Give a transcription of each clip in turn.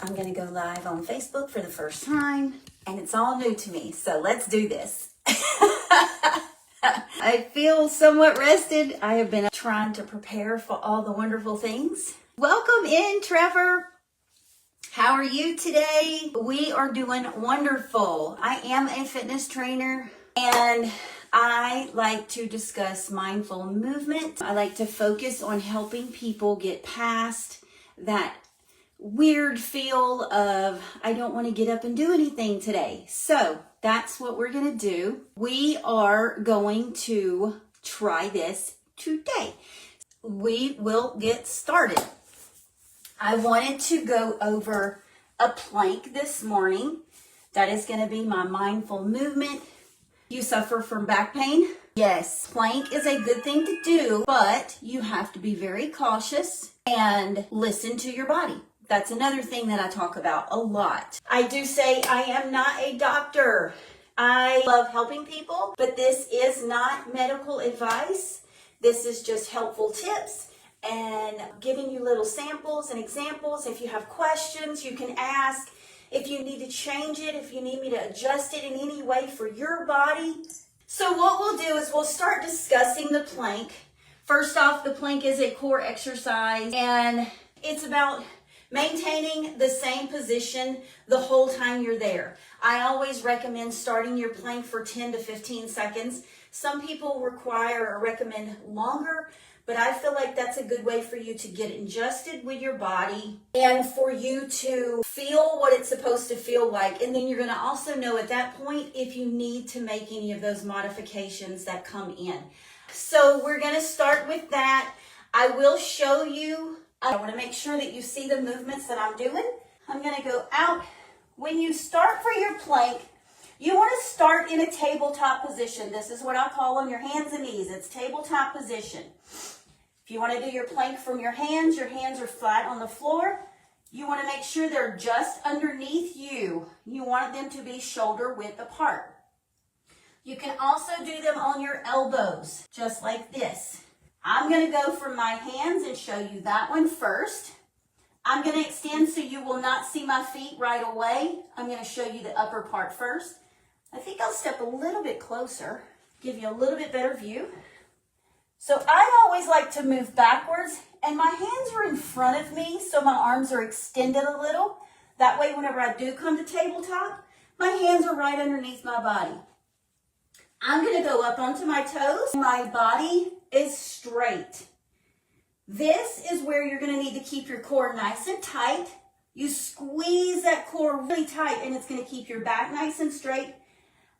I'm gonna go live on Facebook for the first time, and it's all new to me, so let's do this. I feel somewhat rested. I have been trying to prepare for all the wonderful things. Welcome in, Trevor. How are you today? We are doing wonderful. I am a fitness trainer, and I like to discuss mindful movement. I like to focus on helping people get past that weird feel of, I don't want to get up and do anything today. So that's what we're going to do. We are going to try this today. We will get started. I wanted to go over a plank this morning. That is going to be my mindful movement. You suffer from back pain? Yes, plank is a good thing to do, but you have to be very cautious and listen to your body. That's another thing that I talk about a lot. I do say I am not a doctor. I love helping people, but this is not medical advice. This is just helpful tips and giving you little samples and examples. If you have questions, you can ask. If you need to change it, if you need me to adjust it in any way for your body. So what we'll do is we'll start discussing the plank. First off, the plank is a core exercise, and it's about maintaining the same position the whole time you're there. I always recommend starting your plank for 10 to 15 seconds. Some people require or recommend longer, but I feel like that's a good way for you to get adjusted with your body and for you to feel what it's supposed to feel like. And then you're going to also know at that point if you need to make any of those modifications that come in. So we're going to start with that. I will show you. I want to make sure that you see the movements that I'm doing. I'm going to go out. When you start for your plank, you want to start in a tabletop position. This is what I call on your hands and knees. It's tabletop position. If you want to do your plank from your hands are flat on the floor. You want to make sure they're just underneath you. You want them to be shoulder width apart. You can also do them on your elbows, just like this. I'm going to go from my hands and show you that one first. I'm going to extend so you will not see my feet right away. I'm going to show you the upper part first. I think I'll step a little bit closer, give you a little bit better view. So I always like to move backwards, and my hands are in front of me, so my arms are extended a little. That way, whenever I do come to tabletop, my hands are right underneath my body. I'm going to go up onto my toes. My body is straight. This is where you're going to need to keep your core nice and tight. You squeeze that core really tight, and it's going to keep your back nice and straight.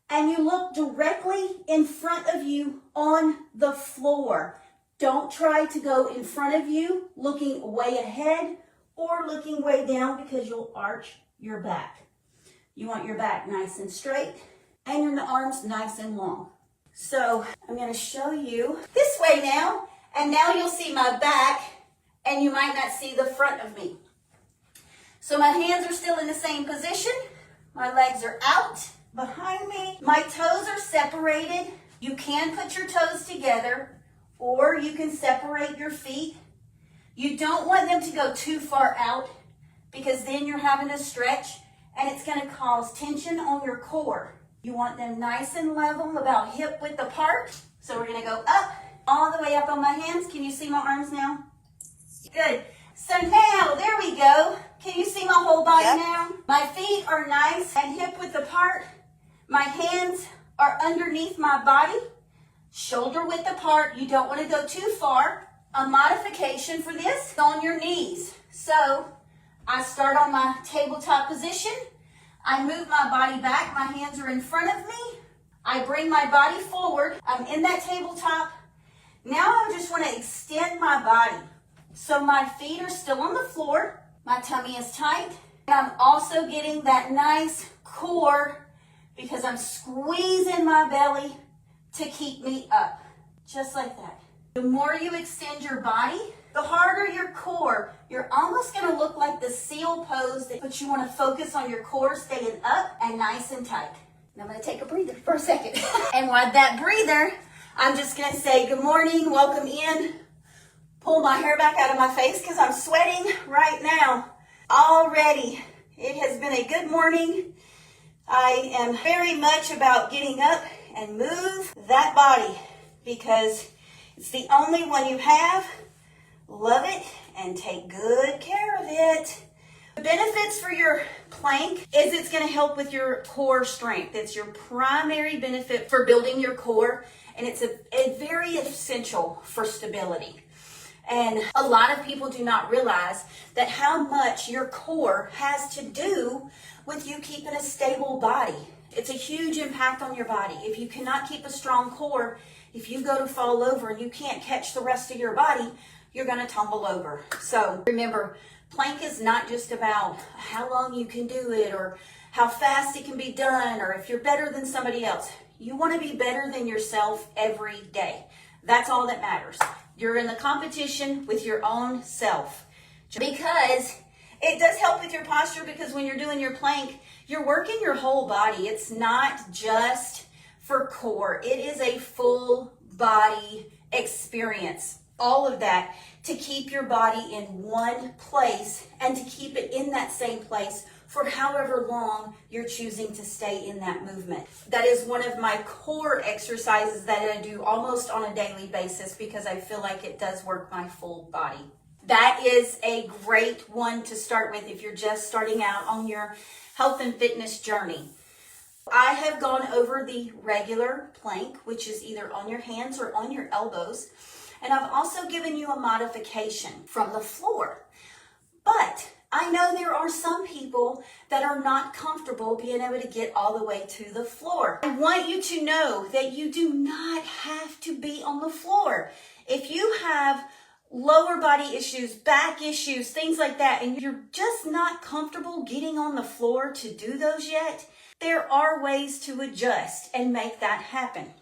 And you look directly in front of you on the floor. Don't try to go in front of you looking way ahead or looking way down because you'll arch your back. You want your back nice and straight and your arms nice and long. So I'm going to show you this way now, and now you'll see my back and you might not see the front of me. So my hands are still in the same position. My legs are out behind me. My toes are separated. You can put your toes together or you can separate your feet. You don't want them to go too far out because then you're having to stretch and it's going to cause tension on your core. You want them nice and level, about hip width apart. So we're going to go up, all the way up on my hands. Can you see my arms now? Good. So now, there we go. Can you see my whole body now? My feet are nice and hip width apart. My hands are underneath my body, shoulder width apart. You don't want to go too far. A modification for this is on your knees. So I start on my tabletop position. I move my body back. My hands are in front of me. I bring my body forward. I'm in that tabletop. Now I just want to extend my body. So my feet are still on the floor. My tummy is tight. And I'm also getting that nice core because I'm squeezing my belly to keep me up. Just like that. The more you extend your body, the harder your core. You're almost going to look like the seal pose, but you want to focus on your core staying up and nice and tight. And I'm going to take a breather for a second. And with that breather, I'm just going to say good morning, welcome in. Pull my hair back out of my face because I'm sweating right now already. been a good morning. I am very much about getting up and move that body because it's the only one you have. Love it and take good care of it. The benefits for your plank is it's going to help with your core strength. It's your primary benefit for building your core, and it's a very essential for stability. And a lot of people do not realize that how much your core has to do with you keeping a stable body. It's a huge impact on your body. If you cannot keep a strong core, if you go to fall over and you can't catch the rest of your body, you're going to tumble over. So remember, plank is not just about how long you can do it or how fast it can be done or if you're better than somebody else. You want to be better than yourself every day. That's all that matters. You're in the competition with your own self because it does help with your posture, because when you're doing your plank, you're working your whole body. It's not just for core. It is a full body experience. All of that to keep your body in one place and to keep it in that same place for however long you're choosing to stay in that movement. That is one of my core exercises that I do almost on a daily basis because I feel like it does work my full body. That is a great one to start with if you're just starting out on your health and fitness journey. I have gone over the regular plank, which is either on your hands or on your elbows. And I've also given you a modification from the floor. But I know there are some people that are not comfortable being able to get all the way to the floor. I want you to know that you do not have to be on the floor. If you have lower body issues, back issues, things like that, and you're just not comfortable getting on the floor to do those yet, there are ways to adjust and make that happen.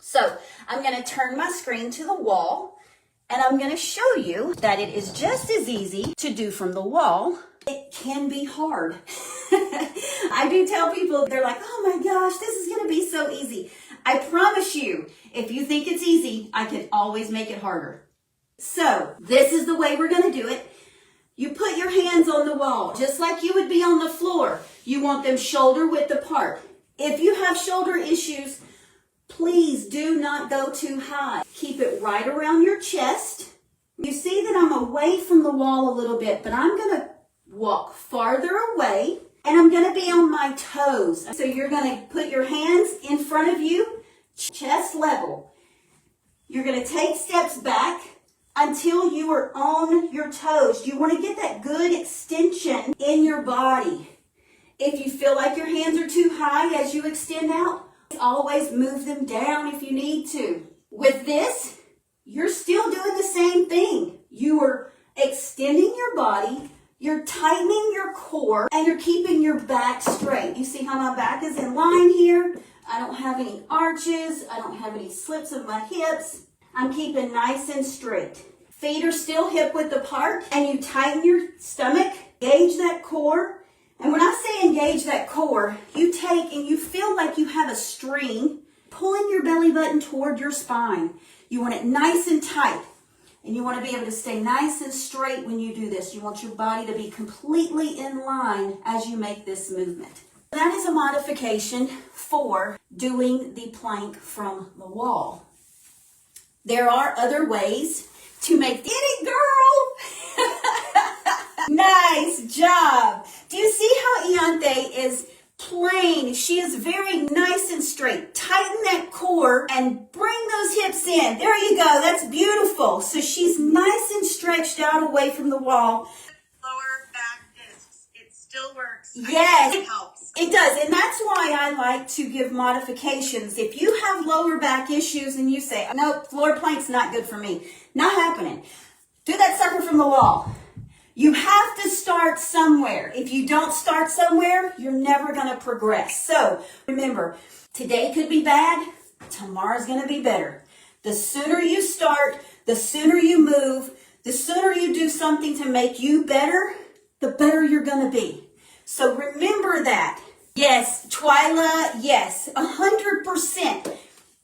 So I'm going to turn my screen to the wall, and I'm going to show you that it is just as easy to do from the wall. It can be hard. I do tell people, they're like, oh my gosh, this is going to be so easy. I promise you, if you think it's easy, I can always make it harder. So this is the way we're going to do it. You put your hands on the wall, just like you would be on the floor. You want them shoulder width apart. If you have shoulder issues, please do not go too high. Keep it right around your chest. You see that I'm away from the wall a little bit, but I'm going to walk farther away and I'm going to be on my toes. So you're going to put your hands in front of you, chest level. You're going to take steps back until you are on your toes. You want to get that good extension in your body. If you feel like your hands are too high as you extend out, always move them down if you need to. With this, you're still doing the same thing. You are extending your body, you're tightening your core, and you're keeping your back straight. You see how my back is in line here? I don't have any arches. I don't have any slips of my hips. I'm keeping nice and straight. Feet are still hip width apart, and you tighten your stomach, engage that core. And when I say engage that core, you take and you feel like you have a string pulling your belly button toward your spine. You want it nice and tight. And you want to be able to stay nice and straight when you do this. You want your body to be completely in line as you make this movement. That is a modification for doing the plank from the wall. There are other ways to make it, girl! Nice job. Do you see how Iante is plain? She is very nice and straight. Tighten that core and bring those hips in. There you go. That's beautiful. So she's nice and stretched out away from the wall. Lower back discs. It still works. Yes, it helps. It does. And that's why I like to give modifications. If you have lower back issues and you say, no, floor plank's not good for me. Not happening. Do that sucker from the wall. You have to start somewhere. If you don't start somewhere, you're never going to progress. So remember, today could be bad, tomorrow's going to be better. The sooner you start, the sooner you move, the sooner you do something to make you better, the better you're going to be. So remember that. Yes, Twyla, yes, 100%.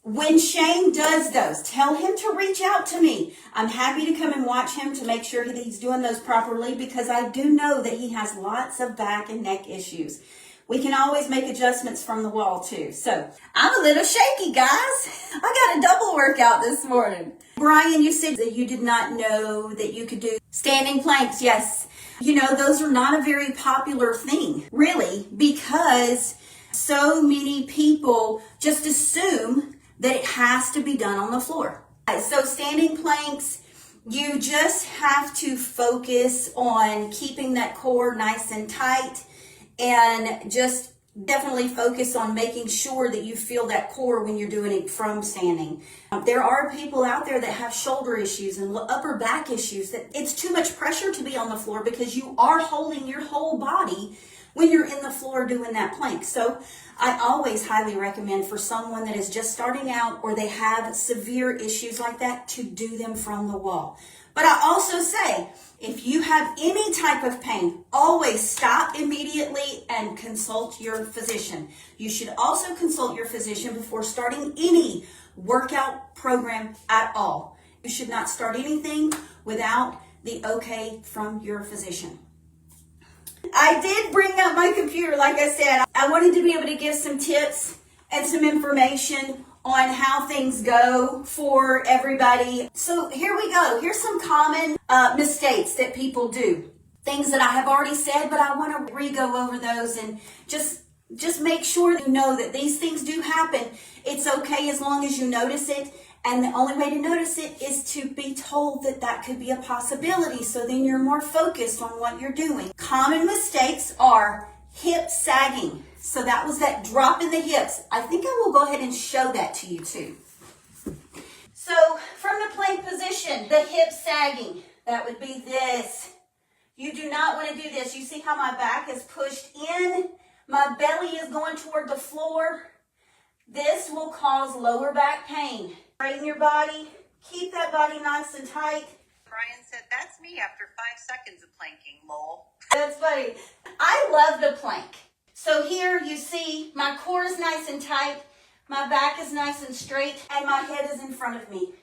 When Shane does those, tell him to reach out to me. I'm happy to come and watch him to make sure that he's doing those properly, because I do know that he has lots of back and neck issues. We can always make adjustments from the wall too. So I'm a little shaky, guys. I got a double workout this morning. Brian, you said that you did not know that you could do standing planks. Yes. You know, those are not a very popular thing, really, because so many people just assume that it has to be done on the floor. So standing planks, you just have to focus on keeping that core nice and tight, and just definitely focus on making sure that you feel that core when you're doing it from standing. There are people out there that have shoulder issues and upper back issues, that it's too much pressure to be on the floor because you are holding your whole body when you're in the floor doing that plank. So I always highly recommend for someone that is just starting out or they have severe issues like that to do them from the wall. But I also say, if you have any type of pain, always stop immediately and consult your physician. You should also consult your physician before starting any workout program at all. You should not start anything without the okay from your physician. I did bring up my computer, like I said. I wanted to be able to give some tips and some information on how things go for everybody. So here we go. Here's some common mistakes that people do. Things that I have already said, but I want to re-go over those and just make sure you know that these things do happen. It's okay as long as you notice it. And the only way to notice it is to be told that that could be a possibility. So then you're more focused on what you're doing. Common mistakes are hip sagging. So that was that drop in the hips. I think I will go ahead and show that to you too. So from the plank position, the hip sagging, that would be this. You do not want to do this. You see how my back is pushed in? My belly is going toward the floor. This will cause lower back pain. Straighten your body. Keep that body nice and tight. Brian said, that's me after 5 seconds of planking, lol. That's funny. I love the plank. So here you see my core is nice and tight, my back is nice and straight, and my head is in front of me.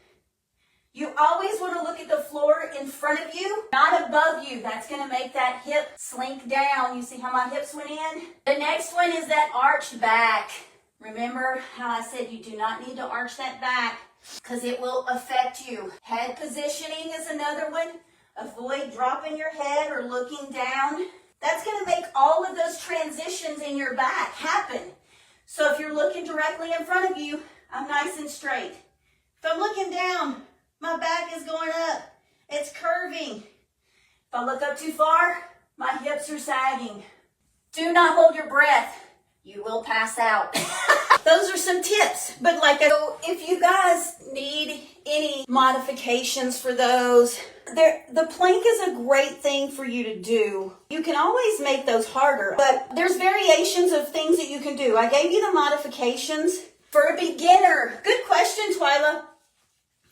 You always want to look at the floor in front of you, not above you. That's going to make that hip slink down. You see how my hips went in? The next one is that arched back. Remember how I said you do not need to arch that back because it will affect you. Head positioning is another one. Avoid dropping your head or looking down. That's going to make all of those transitions in your back happen. So if you're looking directly in front of you, I'm nice and straight. If I'm looking down, my back is going up. It's curving. If I look up too far, my hips are sagging. Do not hold your breath. You will pass out. Those are some tips. But if you guys need any modifications for those, the plank is a great thing for you to do. You can always make those harder, but there's variations of things that you can do. I gave you the modifications. For a beginner, good question, Twyla.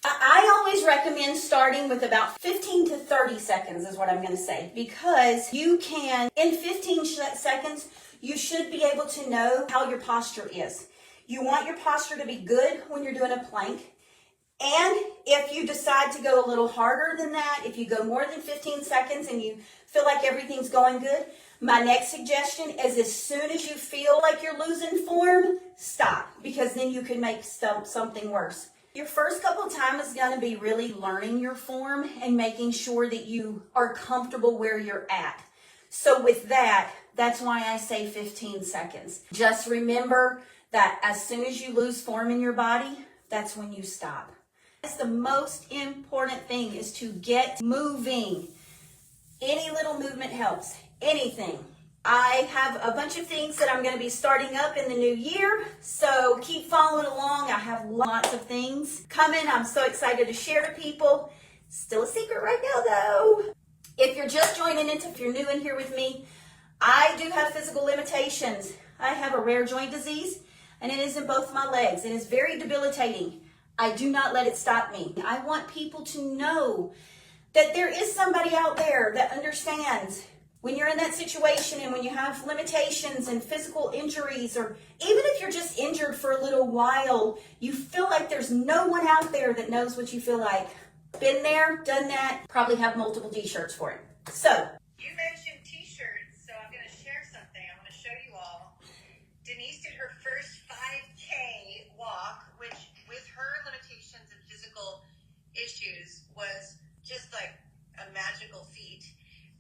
I always recommend starting with about 15 to 30 seconds is what I'm going to say, because you can, in 15 seconds, you should be able to know how your posture is. You want your posture to be good when you're doing a plank. And if you decide to go a little harder than that, if you go more than 15 seconds and you feel like everything's going good, my next suggestion is as soon as you feel like you're losing form, stop, because then you can make something worse. Your first couple of times is going to be really learning your form and making sure that you are comfortable where you're at. So with that, that's why I say 15 seconds. Just remember that as soon as you lose form in your body, that's when you stop. That's the most important thing, is to get moving. Any little movement helps. Anything. I have a bunch of things that I'm going to be starting up in the new year, so keep following along. I have lots of things coming. I'm so excited to share to people. Still a secret right now, though. If you're just joining in, if you're new in here with me, I do have physical limitations. I have a rare joint disease, and it is in both my legs. It is very debilitating. I do not let it stop me. I want people to know that there is somebody out there that understands When you're in that situation and when you have limitations and physical injuries, or even if you're just injured for a little while, you feel like there's no one out there that knows what you feel like. Been there, done that, probably have multiple t-shirts for it. So, You mentioned t-shirts, so I'm going to share something. I want to show you all. Denise did her first 5K walk, which with her limitations and physical issues was just like a magical feat.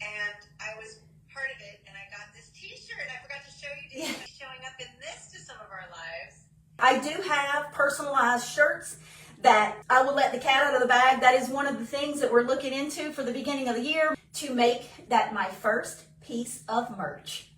And I was part of it, and I got this t-shirt. I forgot to show you, Denise, showing up in this to some of our lives. I do have personalized shirts that I will let the cat out of the bag. That is one of the things that we're looking into for the beginning of the year, to make that my first piece of merch.